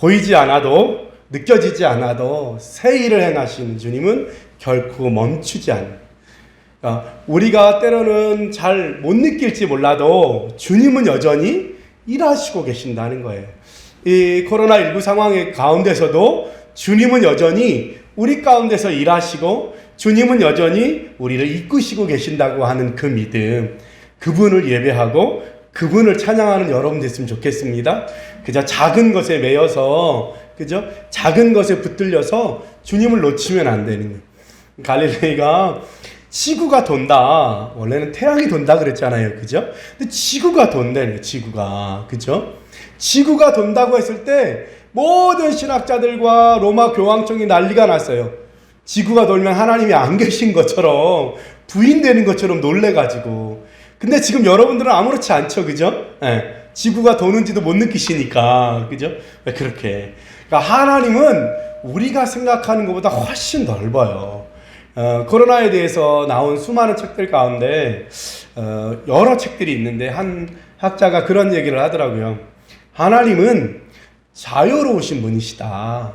보이지 않아도 느껴지지 않아도 새 일을 행하시는 주님은 결코 멈추지 않는. 그러니까 우리가 때로는 잘 못 느낄지 몰라도 주님은 여전히 일하시고 계신다는 거예요. 이 코로나19 상황의 가운데서도 주님은 여전히 우리 가운데서 일하시고 주님은 여전히 우리를 이끄시고 계신다고 하는 그 믿음, 그분을 예배하고 그분을 찬양하는 여러분 됐으면 좋겠습니다. 그저 작은 것에 매여서, 그죠? 작은 것에 붙들려서 주님을 놓치면 안 되는 거예요. 갈릴레이가 지구가 돈다. 원래는 태양이 돈다 그랬잖아요. 그죠? 근데 지구가 돈다는 거예요. 지구가. 그죠? 지구가 돈다고 했을 때 모든 신학자들과 로마 교황청이 난리가 났어요. 지구가 돌면 하나님이 안 계신 것처럼, 부인되는 것처럼 놀래가지고. 근데 지금 여러분들은 아무렇지 않죠. 그죠? 네. 지구가 도는지도 못 느끼시니까. 그죠? 왜 그렇게. 그러니까 하나님은 우리가 생각하는 것보다 훨씬 넓어요. 코로나에 대해서 나온 수많은 책들 가운데 여러 책들이 있는데 한 학자가 그런 얘기를 하더라고요. 하나님은 자유로우신 분이시다.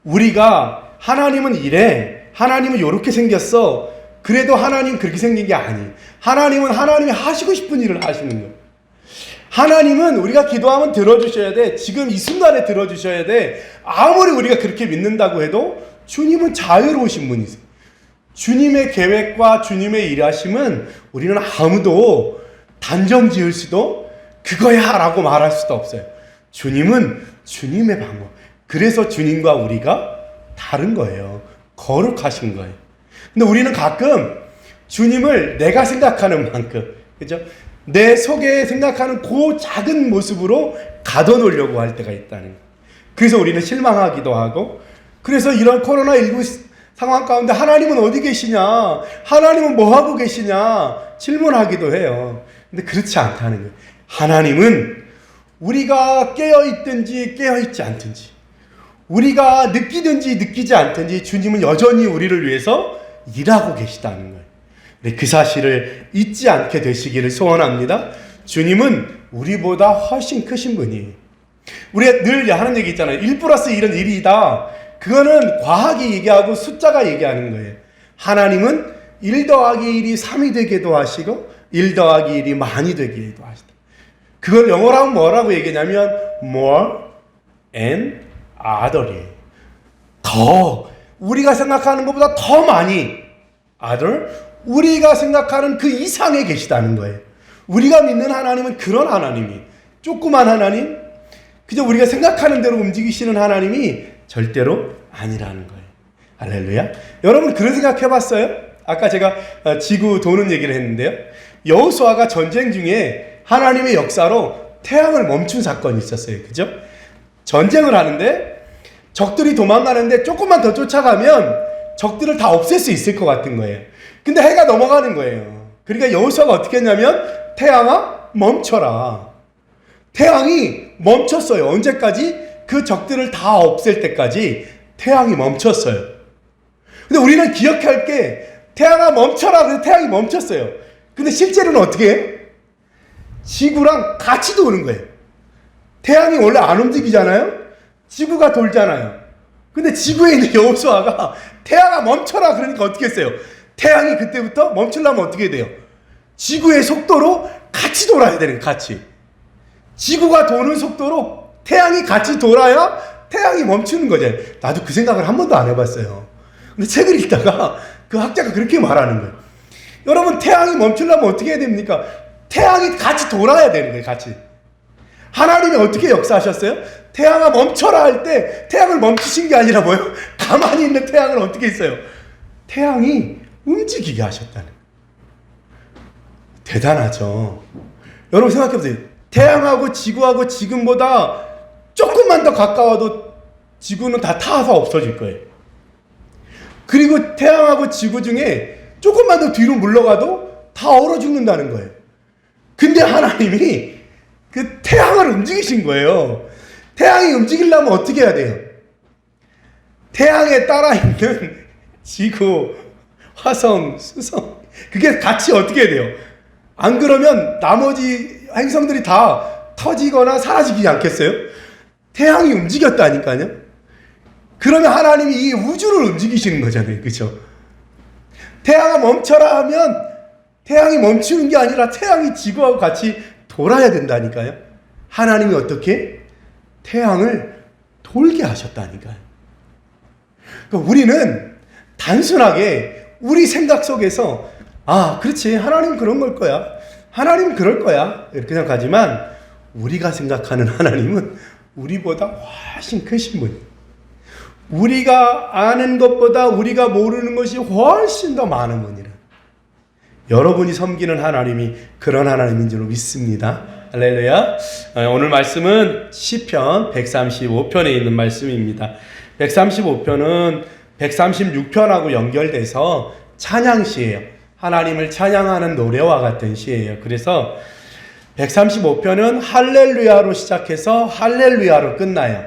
우리가 하나님은 이래, 하나님은 이렇게 생겼어. 그래도 하나님 그렇게 생긴 게 아니에요. 하나님은 하나님이 하시고 싶은 일을 하시는 거예요. 하나님은 우리가 기도하면 들어주셔야 돼. 지금 이 순간에 들어주셔야 돼. 아무리 우리가 그렇게 믿는다고 해도 주님은 자유로우신 분이세요. 주님의 계획과 주님의 일하심은 우리는 아무도 단정 지을 수도 그거야 라고 말할 수도 없어요. 주님은 주님의 방법. 그래서 주님과 우리가 다른 거예요. 거룩하신 거예요. 근데 우리는 가끔 주님을 내가 생각하는 만큼, 그죠? 내 속에 생각하는 그 작은 모습으로 가둬놓으려고 할 때가 있다는 거예요. 그래서 우리는 실망하기도 하고, 그래서 이런 코로나19 상황 가운데 하나님은 어디 계시냐? 하나님은 뭐 하고 계시냐? 질문하기도 해요. 근데 그렇지 않다는 거예요. 하나님은 우리가 깨어있든지 깨어있지 않든지, 우리가 느끼든지 느끼지 않든지 주님은 여전히 우리를 위해서 일하고 계시다는 거예요. 그 사실을 잊지 않게 되시기를 소원합니다. 주님은 우리보다 훨씬 크신 분이에요. 우리가 늘 하는 얘기 있잖아요. 1+1은 1이다. 그거는 과학이 얘기하고 숫자가 얘기하는 거예요. 하나님은 1 더하기 1이 3이 되게도 하시고 1 더하기 1이 많이 되게도 하시다. 그걸 영어로 하면 뭐라고 얘기하냐면 more and other이에요. 더, 우리가 생각하는 것보다 더 많이, other, 우리가 생각하는 그 이상에 계시다는 거예요. 우리가 믿는 하나님은 그런 하나님이, 조그만 하나님, 그저 우리가 생각하는 대로 움직이시는 하나님이 절대로 아니라는 거예요. 할렐루야. 여러분 그런 생각 해봤어요? 아까 제가 지구 도는 얘기를 했는데요. 여호수아가 전쟁 중에 하나님의 역사로 태양을 멈춘 사건이 있었어요. 그죠? 전쟁을 하는데 적들이 도망가는데 조금만 더 쫓아가면 적들을 다 없앨 수 있을 것 같은 거예요. 근데 해가 넘어가는 거예요. 그러니까 여호수아가 어떻게 했냐면 태양아 멈춰라. 태양이 멈췄어요. 언제까지? 그 적들을 다 없앨 때까지 태양이 멈췄어요. 근데 우리는 기억할 게 태양아 멈춰라. 그래서 태양이 멈췄어요. 근데 실제로는 어떻게 해요? 지구랑 같이 도는 거예요. 태양이 원래 안 움직이잖아요. 지구가 돌잖아요. 근데 지구에 있는 여호수아가 태양아 멈춰라 그러니까 어떻게 했어요? 태양이 그때부터 멈추려면 어떻게 돼요? 지구의 속도로 같이 돌아야 되는 거예요. 같이. 지구가 도는 속도로 태양이 같이 돌아야 태양이 멈추는 거죠. 나도 그 생각을 한 번도 안 해봤어요. 근데 책을 읽다가 그 학자가 그렇게 말하는 거예요. 여러분 태양이 멈추려면 어떻게 해야 됩니까? 태양이 같이 돌아야 되는 거예요. 같이. 하나님이 어떻게 역사하셨어요? 태양아 멈춰라 할 때 태양을 멈추신 게 아니라 뭐예요? 가만히 있는 태양을 어떻게 했어요? 태양이 움직이게 하셨다는 거예요. 대단하죠. 여러분 생각해보세요. 태양하고 지구하고 지금보다 조금만 더 가까워도 지구는 다 타서 없어질 거예요. 그리고 태양하고 지구 중에 조금만 더 뒤로 물러가도 다 얼어 죽는다는 거예요. 근데 하나님이 그 태양을 움직이신 거예요. 태양이 움직이려면 어떻게 해야 돼요? 태양에 따라 있는 지구, 화성, 수성, 그게 같이 어떻게 해야 돼요? 안 그러면 나머지 행성들이 다 터지거나 사라지지 않겠어요? 태양이 움직였다니까요. 그러면 하나님이 이 우주를 움직이시는 거잖아요. 그렇죠? 태양아 멈춰라 하면 태양이 멈추는 게 아니라 태양이 지구하고 같이 돌아야 된다니까요. 하나님이 어떻게? 태양을 돌게 하셨다니까요. 그러니까 우리는 단순하게 우리 생각 속에서 그렇지, 하나님 그런 걸 거야, 하나님 그럴 거야 이렇게 생각하지만 우리가 생각하는 하나님은 우리보다 훨씬 크신 분이에요. 우리가 아는 것보다 우리가 모르는 것이 훨씬 더 많은 분이라. 여러분이 섬기는 하나님이 그런 하나님인 줄 믿습니다. 할렐루야. 오늘 말씀은 시편 135편에 있는 말씀입니다. 135편은 136편하고 연결돼서 찬양시예요. 하나님을 찬양하는 노래와 같은 시예요. 그래서 135편은 할렐루야로 시작해서 할렐루야로 끝나요.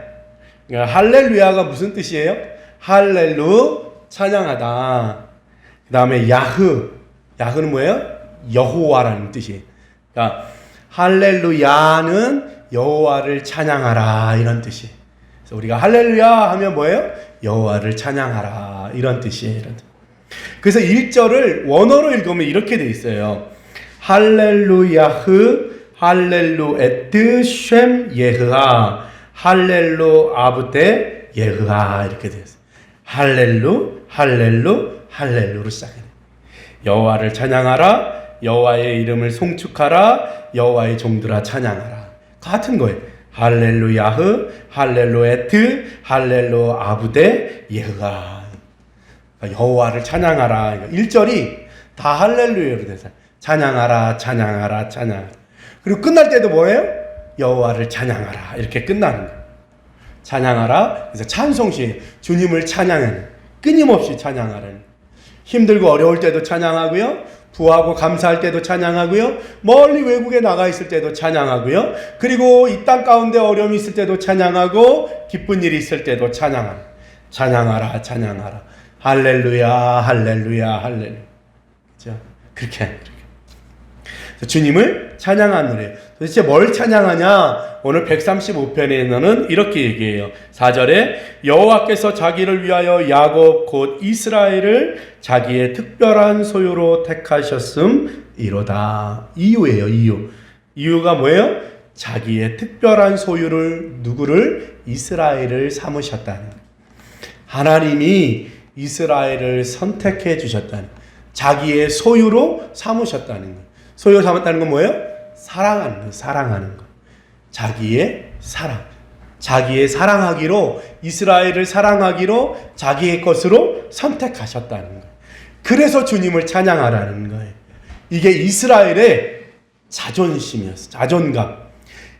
할렐루야가 무슨 뜻이에요? 할렐루, 찬양하다. 그 다음에 야흐는 뭐예요? 여호와라는 뜻이에요. 그러니까 할렐루야는 여호와를 찬양하라 이런 뜻이에요. 그래서 우리가 할렐루야 하면 뭐예요? 여호와를 찬양하라 이런 뜻이에요. 그래서 1절을 원어로 읽으면 이렇게 돼 있어요. 할렐루야흐 할렐루에트 쉔 예흐아 할렐루 아브데 예흐아 이렇게 되어 있어요. 할렐루로 시작해요. 여호와를 찬양하라, 여호와의 이름을 송축하라, 여호와의 종들아 찬양하라. 같은 거예요. 할렐루야흐, 할렐루에트, 할렐루 아브데 예흐아. 여호와를 찬양하라. 1절이 다 할렐루야로 돼서 찬양하라, 찬양하라, 찬양. 그리고 끝날 때도 뭐예요? 여호와를 찬양하라. 이렇게 끝나는 거예요. 찬양하라. 그래서 찬송시 주님을 찬양하는, 끊임없이 찬양하라는. 힘들고 어려울 때도 찬양하고요. 부하고 감사할 때도 찬양하고요. 멀리 외국에 나가 있을 때도 찬양하고요. 그리고 이 땅 가운데 어려움이 있을 때도 찬양하고 기쁜 일이 있을 때도 찬양하라. 찬양하라, 찬양하라. 할렐루야, 할렐루야, 할렐루야. 그렇죠? 그렇게. 주님을 찬양하는 노래. 도대체 뭘 찬양하냐? 오늘 135편에는 이렇게 얘기해요. 4절에 여호와께서 자기를 위하여 야곱 곧 이스라엘을 자기의 특별한 소유로 택하셨음 이로다. 이유예요. 이유가 뭐예요? 자기의 특별한 소유를 누구를? 이스라엘을 삼으셨다는 거예요. 하나님이 이스라엘을 선택해 주셨다는, 자기의 소유로 삼으셨다는 거예요. 소유로 삼았다는 건 뭐예요? 사랑하는 거예요. 사랑하는 거. 자기의 사랑. 자기의 사랑하기로, 이스라엘을 사랑하기로 자기의 것으로 선택하셨다는 거예요. 그래서 주님을 찬양하라는 거예요. 이게 이스라엘의 자존심이었어요. 자존감.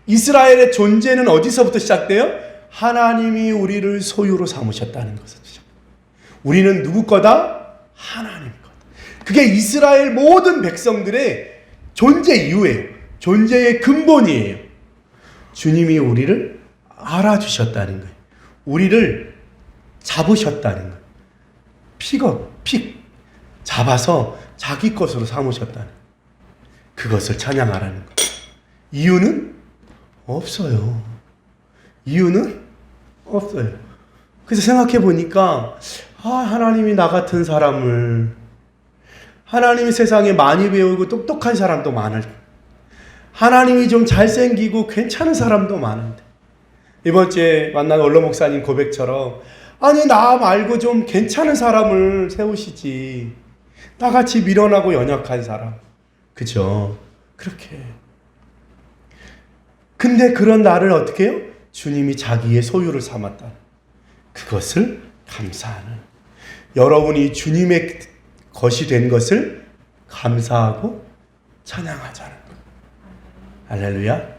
이스라엘의 존재는 어디서부터 시작돼요? 하나님이 우리를 소유로 삼으셨다는 것에서 시작돼요. 우리는 누구 거다? 하나님 거다. 그게 이스라엘 모든 백성들의 존재 이유예요. 존재의 근본이에요. 주님이 우리를 알아주셨다는 거예요. 우리를 잡으셨다는 거예요. 픽 잡아서 자기 것으로 삼으셨다는 거예요. 그것을 찬양하라는 거예요. 이유는 없어요. 이유는 없어요. 그래서 생각해 보니까 하나님이 나 같은 사람을, 하나님이 세상에 많이 배우고 똑똑한 사람도 많을, 하나님이 좀 잘생기고 괜찮은 사람도 많은데, 이번 주에 만난 원로 목사님 고백처럼 아니 나 말고 좀 괜찮은 사람을 세우시지, 나같이 미련하고 연약한 사람. 그죠? 그렇게. 근데 그런 나를 어떻게 해요? 주님이 자기의 소유를 삼았다. 그것을 감사하는, 여러분이 주님의 것이 된 것을 감사하고 찬양하자는 것. 할렐루야.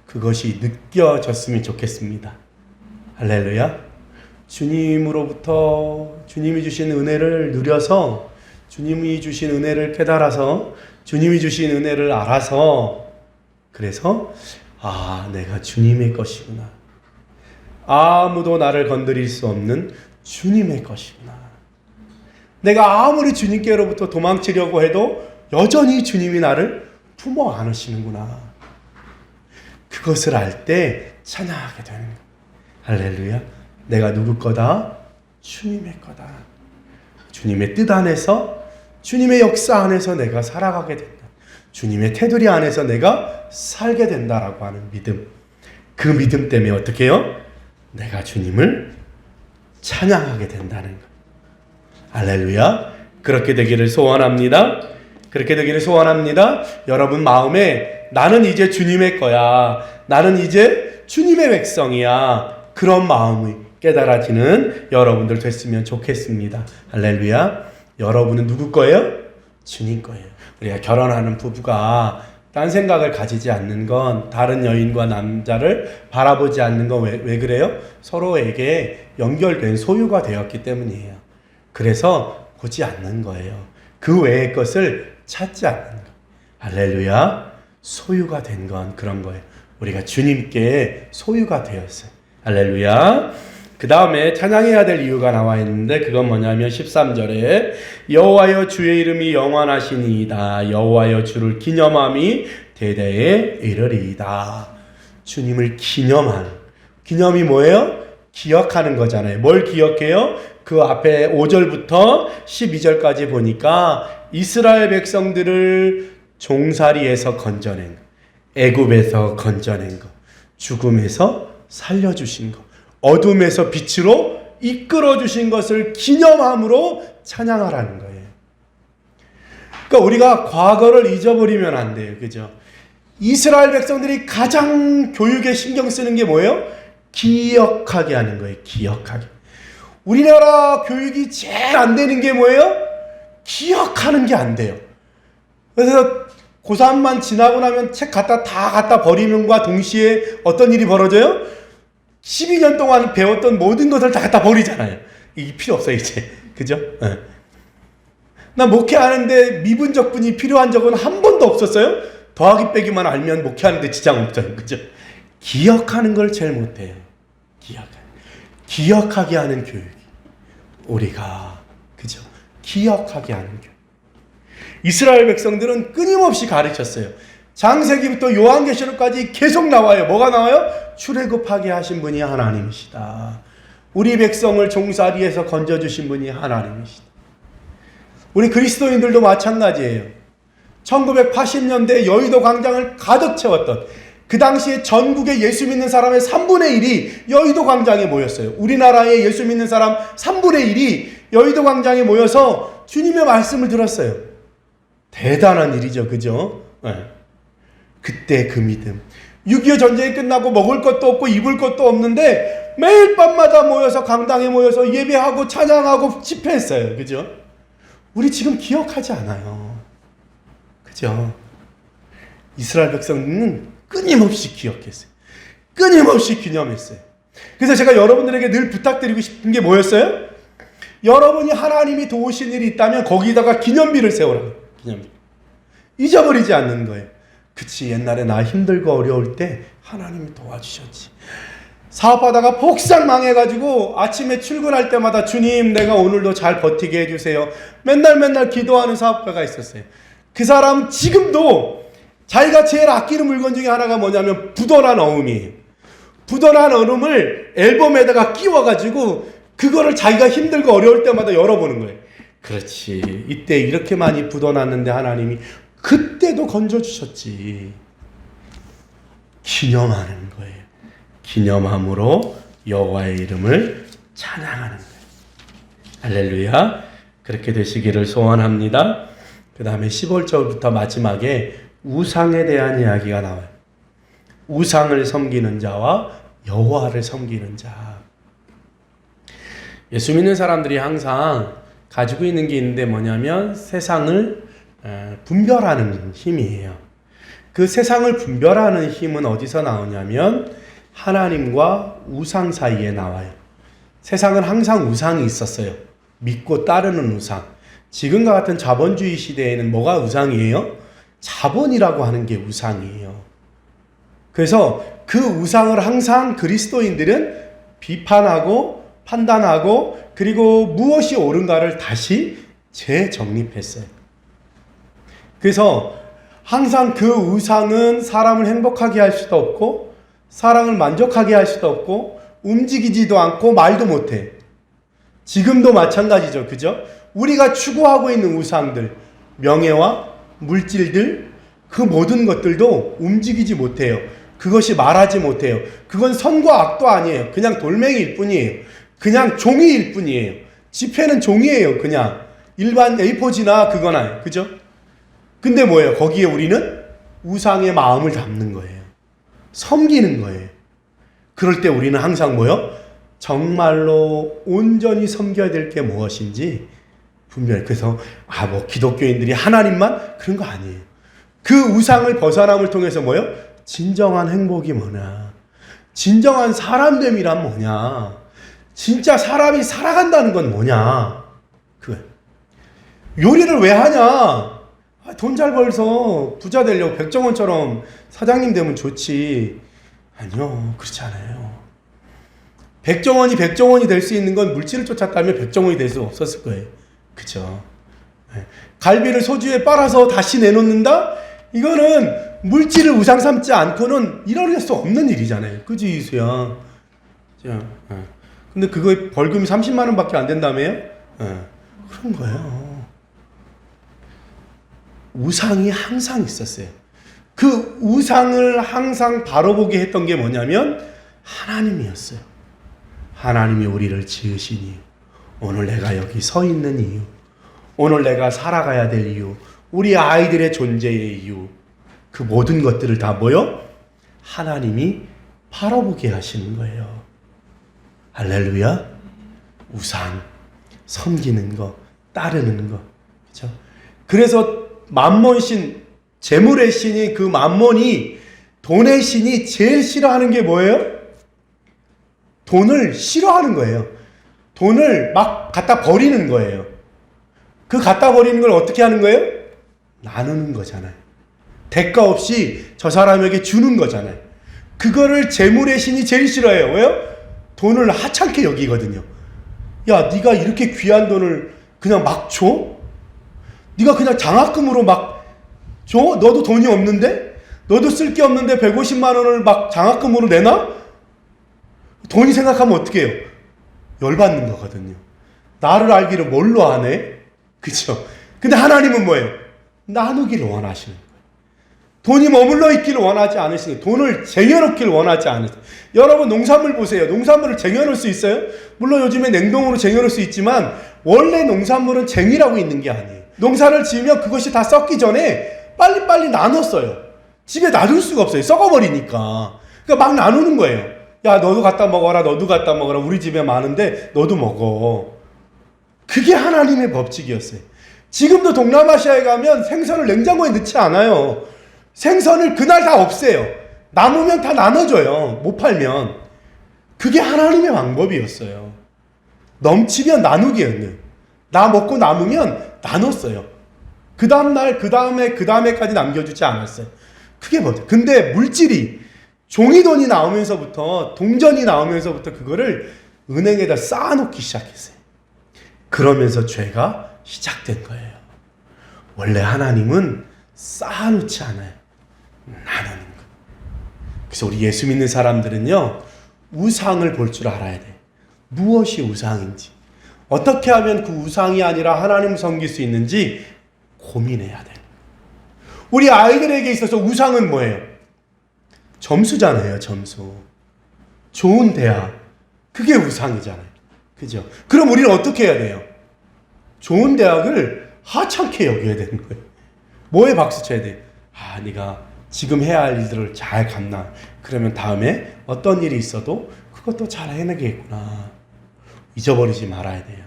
그것이 느껴졌으면 좋겠습니다. 할렐루야. 주님으로부터 주님이 주신 은혜를 누려서, 주님이 주신 은혜를 깨달아서, 주님이 주신 은혜를 알아서, 그래서 내가 주님의 것이구나. 아무도 나를 건드릴 수 없는 주님의 것이구나. 내가 아무리 주님께로부터 도망치려고 해도 여전히 주님이 나를 품어 안으시는구나. 그것을 알 때 찬양하게 되는 거예요. 할렐루야. 내가 누구 거다? 주님의 거다. 주님의 뜻 안에서, 주님의 역사 안에서 내가 살아가게 된다. 주님의 테두리 안에서 내가 살게 된다라고 하는 믿음. 그 믿음 때문에 어떻게 해요? 내가 주님을 찬양하게 된다는 것. 할렐루야. 그렇게 되기를 소원합니다. 그렇게 되기를 소원합니다. 여러분 마음에 나는 이제 주님의 거야. 나는 이제 주님의 백성이야. 그런 마음이 깨달아지는 여러분들 됐으면 좋겠습니다. 할렐루야. 여러분은 누구 거예요? 주님 거예요. 우리가 결혼하는 부부가 딴 생각을 가지지 않는 건, 다른 여인과 남자를 바라보지 않는 건 왜 그래요? 서로에게 연결된 소유가 되었기 때문이에요. 그래서 보지 않는 거예요. 그 외의 것을 찾지 않는 거. 할렐루야. 소유가 된 건 그런 거예요. 우리가 주님께 소유가 되었어요. 할렐루야. 그 다음에 찬양해야 될 이유가 나와 있는데, 그건 뭐냐면 13절에 여호와여 주의 이름이 영원하시니이다. 여호와여 주를 기념함이 대대에 이르리이다. 주님을 기념하는, 기념이 뭐예요? 기억하는 거잖아요. 뭘 기억해요? 그 앞에 5절부터 12절까지 보니까 이스라엘 백성들을 종살이에서 건져낸 거, 애굽에서 건져낸 거, 죽음에서 살려주신 거, 어둠에서 빛으로 이끌어주신 것을 기념함으로 찬양하라는 거예요. 그러니까 우리가 과거를 잊어버리면 안 돼요. 그죠? 이스라엘 백성들이 가장 교육에 신경 쓰는 게 뭐예요? 기억하게 하는 거예요. 기억하게. 우리나라 교육이 제일 안 되는 게 뭐예요? 기억하는 게 안 돼요. 그래서 고3만 지나고 나면 책 다 갖다 버리면과 동시에 어떤 일이 벌어져요? 12년 동안 배웠던 모든 것을 다 갖다 버리잖아요. 이게 필요 없어요, 이제. 그죠? 네. 나 목회하는데 미분적분이 필요한 적은 한 번도 없었어요. 더하기 빼기만 알면 목회하는데 지장 없잖아요. 그죠? 기억하는 걸 제일 못해요. 기억하게 하는 교육이 우리가, 그죠? 기억하게 하는 교육. 이스라엘 백성들은 끊임없이 가르쳤어요. 창세기부터 요한계시록까지 계속 나와요. 뭐가 나와요? 출애굽하게 하신 분이 하나님이시다. 우리 백성을 종살이에서 건져주신 분이 하나님이시다. 우리 그리스도인들도 마찬가지예요. 1980년대 여의도 광장을 가득 채웠던, 그 당시에 전국에 예수 믿는 사람의 3분의 1이 여의도 광장에 모였어요. 우리나라에 예수 믿는 사람 3분의 1이 여의도 광장에 모여서 주님의 말씀을 들었어요. 대단한 일이죠. 그죠? 네. 그때 그 믿음. 6.25 전쟁이 끝나고 먹을 것도 없고 입을 것도 없는데 매일 밤마다 모여서 강당에 모여서 예배하고 찬양하고 집회했어요. 그죠? 우리 지금 기억하지 않아요. 그죠? 이스라엘 백성은 끊임없이 기억했어요. 끊임없이 기념했어요. 그래서 제가 여러분들에게 늘 부탁드리고 싶은 게 뭐였어요? 여러분이 하나님이 도우신 일이 있다면 거기다가 기념비를 세우라고. 기념비. 잊어버리지 않는 거예요. 그치, 옛날에 나 힘들고 어려울 때 하나님이 도와주셨지. 사업하다가 폭삭 망해가지고 아침에 출근할 때마다 주님, 내가 오늘도 잘 버티게 해주세요. 맨날 기도하는 사업가가 있었어요. 그 사람 지금도 자기가 제일 아끼는 물건 중에 하나가 뭐냐면 부도난 어음이에요. 부도난 어음을 앨범에다가 끼워가지고 그거를 자기가 힘들고 어려울 때마다 열어보는 거예요. 그렇지, 이때 이렇게 많이 부도났는데 하나님이 그때도 건져주셨지. 기념하는 거예요. 기념함으로 여호와의 이름을 찬양하는 거예요. 할렐루야. 그렇게 되시기를 소원합니다. 그 다음에 15절부터 마지막에 우상에 대한 이야기가 나와요. 우상을 섬기는 자와 여호와를 섬기는 자. 예수 믿는 사람들이 항상 가지고 있는 게 있는데 뭐냐면 세상을 분별하는 힘이에요. 그 세상을 분별하는 힘은 어디서 나오냐면 하나님과 우상 사이에 나와요. 세상은 항상 우상이 있었어요. 믿고 따르는 우상. 지금과 같은 자본주의 시대에는 뭐가 우상이에요? 자본이라고 하는 게 우상이에요. 그래서 그 우상을 항상 그리스도인들은 비판하고 판단하고 그리고 무엇이 옳은가를 다시 재정립했어요. 그래서 항상 그 우상은 사람을 행복하게 할 수도 없고 사람을 만족하게 할 수도 없고 움직이지도 않고 말도 못해. 지금도 마찬가지죠. 그죠? 우리가 추구하고 있는 우상들, 명예와 물질들, 그 모든 것들도 움직이지 못해요. 그것이 말하지 못해요. 그건 선과 악도 아니에요. 그냥 돌멩이일 뿐이에요. 그냥 종이일 뿐이에요. 지폐는 종이에요. 그냥 일반 A4지나 그거나. 그죠? 근데 뭐예요? 거기에 우리는 우상의 마음을 담는 거예요. 섬기는 거예요. 그럴 때 우리는 항상 뭐요? 정말로 온전히 섬겨야 될 게 무엇인지 분명히. 그래서 뭐 기독교인들이 하나님만 그런 거 아니에요. 그 우상을 벗어남을 통해서 뭐요? 진정한 행복이 뭐냐? 진정한 사람됨이란 뭐냐? 진짜 사람이 살아간다는 건 뭐냐? 그거예요. 요리를 왜 하냐? 돈 잘 벌서 부자 되려고 백종원처럼 사장님 되면 좋지. 아니요, 그렇지 않아요. 백종원이 될 수 있는 건 물질을 쫓았다면 백종원이 될 수 없었을 거예요. 그죠? 갈비를 소주에 빨아서 다시 내놓는다? 이거는 물질을 우상 삼지 않고는 이뤄낼 수 없는 일이잖아요. 그지, 이수야? 근데 그거에 벌금이 30만 원밖에 안 된다며요? 그런 거예요. 우상이 항상 있었어요. 그 우상을 항상 바라보게 했던 게 뭐냐면 하나님이었어요. 하나님이 우리를 지으신 이유, 오늘 내가 여기 서 있는 이유, 오늘 내가 살아가야 될 이유, 우리 아이들의 존재의 이유, 그 모든 것들을 다 뭐요? 하나님이 바라보게 하시는 거예요. 할렐루야. 우상, 섬기는 거, 따르는 거. 그렇죠? 그래서 만몬신, 재물의 신이, 그 만몬이, 돈의 신이 제일 싫어하는 게 뭐예요? 돈을 싫어하는 거예요. 돈을 막 갖다 버리는 거예요. 그 갖다 버리는 걸 어떻게 하는 거예요? 나누는 거잖아요. 대가 없이 저 사람에게 주는 거잖아요. 그거를 재물의 신이 제일 싫어해요. 왜요? 돈을 하찮게 여기거든요. 야, 네가 이렇게 귀한 돈을 그냥 막 줘? 네가 그냥 장학금으로 막 줘? 너도 돈이 없는데? 너도 쓸 게 없는데 150만 원을 막 장학금으로 내놔? 돈이 생각하면 어떻게 해요? 열받는 거거든요. 나를 알기를 뭘로 아네? 그쵸? 근데 하나님은 뭐예요? 나누기를 원하시는 거예요. 돈이 머물러 있기를 원하지 않으시는 거예요. 돈을 쟁여놓기를 원하지 않으세요. 여러분 농산물 보세요. 농산물을 쟁여놓을 수 있어요? 물론 요즘에 냉동으로 쟁여놓을 수 있지만 원래 농산물은 쟁이라고 있는 게 아니에요. 농사를 지으면 그것이 다 썩기 전에 빨리빨리 나눴어요. 집에 놔둘 수가 없어요. 썩어버리니까. 그러니까 막 나누는 거예요. 야, 너도 갖다 먹어라, 너도 갖다 먹어라. 우리 집에 많은데 너도 먹어. 그게 하나님의 법칙이었어요. 지금도 동남아시아에 가면 생선을 냉장고에 넣지 않아요. 생선을 그날 다 없애요. 남으면 다 나눠줘요. 못 팔면. 그게 하나님의 방법이었어요. 넘치면 나누기였네요. 나 먹고 남으면 나눴어요. 그 다음날, 그 다음에까지 남겨주지 않았어요. 그게 뭐죠? 근데 물질이, 종이돈이 나오면서부터, 동전이 나오면서부터 그거를 은행에다 쌓아놓기 시작했어요. 그러면서 죄가 시작된 거예요. 원래 하나님은 쌓아놓지 않아요. 나누는 거. 그래서 우리 예수 믿는 사람들은요, 우상을 볼 줄 알아야 돼. 무엇이 우상인지, 어떻게 하면 그 우상이 아니라 하나님을 섬길 수 있는지 고민해야 돼. 우리 아이들에게 있어서 우상은 뭐예요? 점수잖아요, 점수. 좋은 대학. 그게 우상이잖아요. 그죠? 그럼 우리는 어떻게 해야 돼요? 좋은 대학을 하찮게 여겨야 되는 거예요. 뭐에 박수 쳐야 돼? 아, 네가 지금 해야 할 일들을 잘 갔나? 그러면 다음에 어떤 일이 있어도 그것도 잘 해내겠구나. 잊어버리지 말아야 돼요.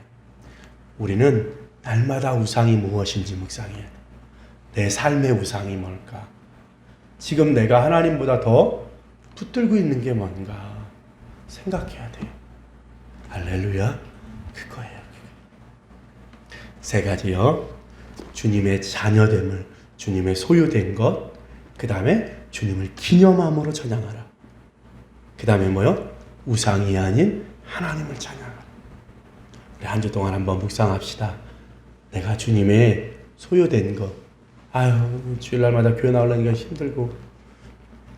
우리는 날마다 우상이 무엇인지 묵상해야 돼요. 내 삶의 우상이 뭘까? 지금 내가 하나님보다 더 붙들고 있는 게 뭔가 생각해야 돼요. 할렐루야. 그거예요. 세 가지요. 주님의 자녀됨을, 주님의 소유된 것, 그 다음에 주님을 기념함으로 찬양하라. 그 다음에 뭐요? 우상이 아닌 하나님을 찬양하라. 우리 한 주 동안 한번 묵상합시다. 내가 주님의 소유된 것. 아유, 주일날마다 교회 나오려니까 힘들고,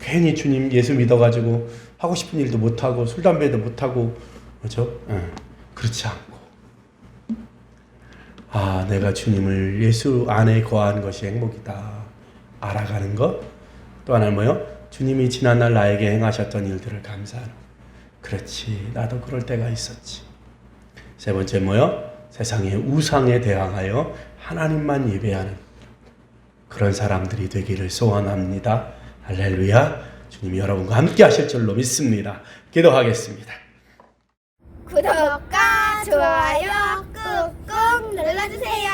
괜히 주님 예수 믿어가지고 하고 싶은 일도 못하고 술 담배도 못하고 그렇죠? 그렇지 않고 내가 주님을 예수 안에 거하는 것이 행복이다 알아가는 것. 또 하나는 뭐요? 주님이 지난날 나에게 행하셨던 일들을 감사하는 것. 그렇지 나도 그럴 때가 있었지. 세 번째 뭐요? 세상의 우상에 대항하여 하나님만 예배하는 그런 사람들이 되기를 소원합니다. 할렐루야. 주님이 여러분과 함께 하실 줄로 믿습니다. 기도하겠습니다. 구독과 좋아요 꾹꾹 눌러주세요.